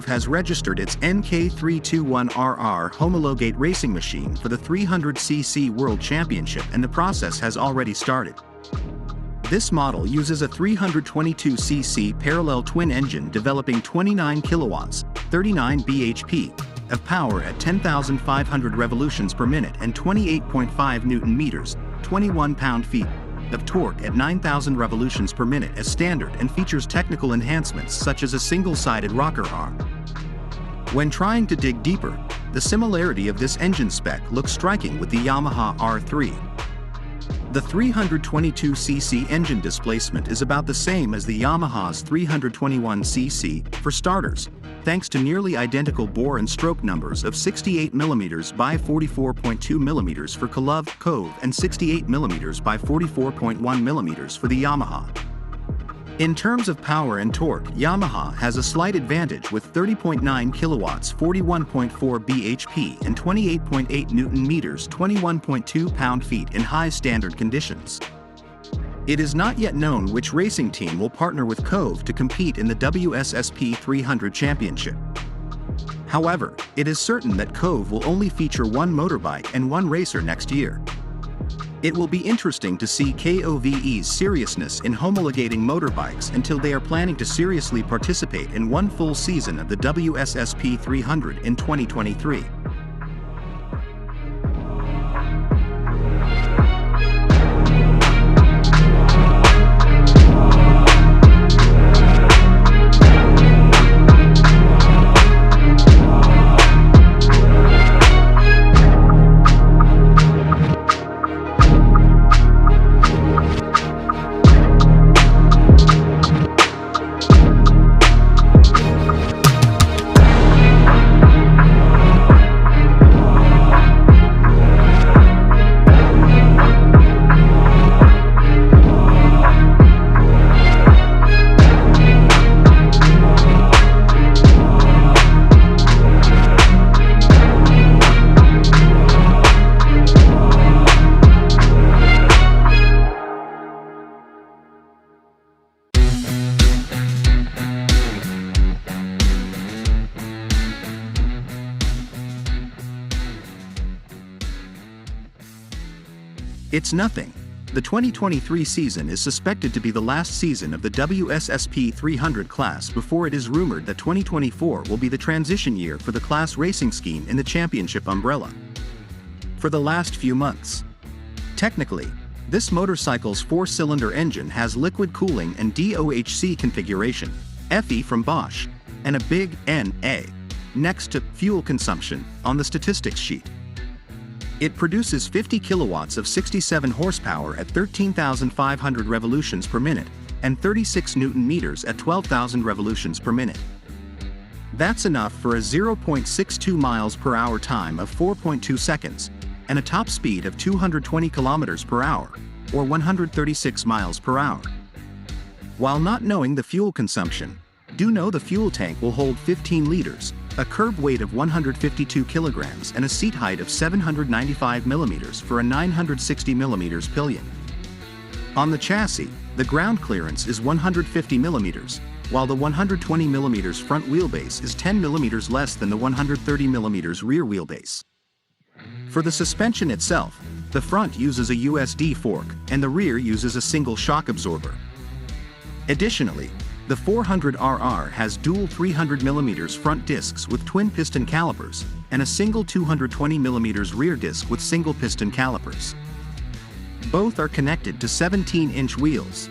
Kove has registered its Kove 400RR homologate racing machine for the 300cc World Championship, and the process has already started. This model uses a 322cc parallel twin engine developing 29 kilowatts, 39 bhp, of power at 10,500 revolutions per minute and 28.5 newton meters, 21 pound-feet, of torque at 9,000 revolutions per minute as standard, and features technical enhancements such as a single-sided rocker arm. When trying to dig deeper, the similarity of this engine spec looks striking with the Yamaha R3. The 322cc engine displacement is about the same as the Yamaha's 321cc, for starters, thanks to nearly identical bore and stroke numbers of 68mm by 44.2mm for Kove and 68mm by 44.1mm for the Yamaha. In terms of power and torque, Yamaha has a slight advantage with 30.9 kilowatts, 41.4 bhp and 28.8 newton meters, 21.2 pound-feet in high standard conditions. It is not yet known which racing team will partner with Kove to compete in the WSSP 300 Championship. However, it is certain that Kove will only feature one motorbike and one racer next year. It will be interesting to see Kove's seriousness in homologating motorbikes until they are planning to seriously participate in one full season of the WSSP 300 in 2023. It's nothing. The 2023 season is suspected to be the last season of the WSSP 300 class before it is rumored that 2024 will be the transition year for the class racing scheme in the championship umbrella. For the last few months, technically, this motorcycle's four-cylinder engine has liquid cooling and DOHC configuration, FE from Bosch, and a big NA next to fuel consumption on the statistics sheet. It produces 50 kilowatts of 67 horsepower at 13,500 revolutions per minute and 36 newton meters at 12,000 revolutions per minute. That's enough for a 0.62 miles per hour time of 4.2 seconds and a top speed of 220 kilometers per hour, or 136 miles per hour. While not knowing the fuel consumption, do know the fuel tank will hold 15 liters, a curb weight of 152 kilograms and a seat height of 795 millimeters for a 960 millimeters pillion. On the chassis, the ground clearance is 150 millimeters, while the 120 millimeters front wheelbase is 10 millimeters less than the 130 millimeters rear wheelbase. For the suspension itself, the front uses a USD fork and the rear uses a single shock absorber. Additionally, the 400RR has dual 300mm front discs with twin piston calipers and a single 220mm rear disc with single piston calipers. Both are connected to 17-inch wheels,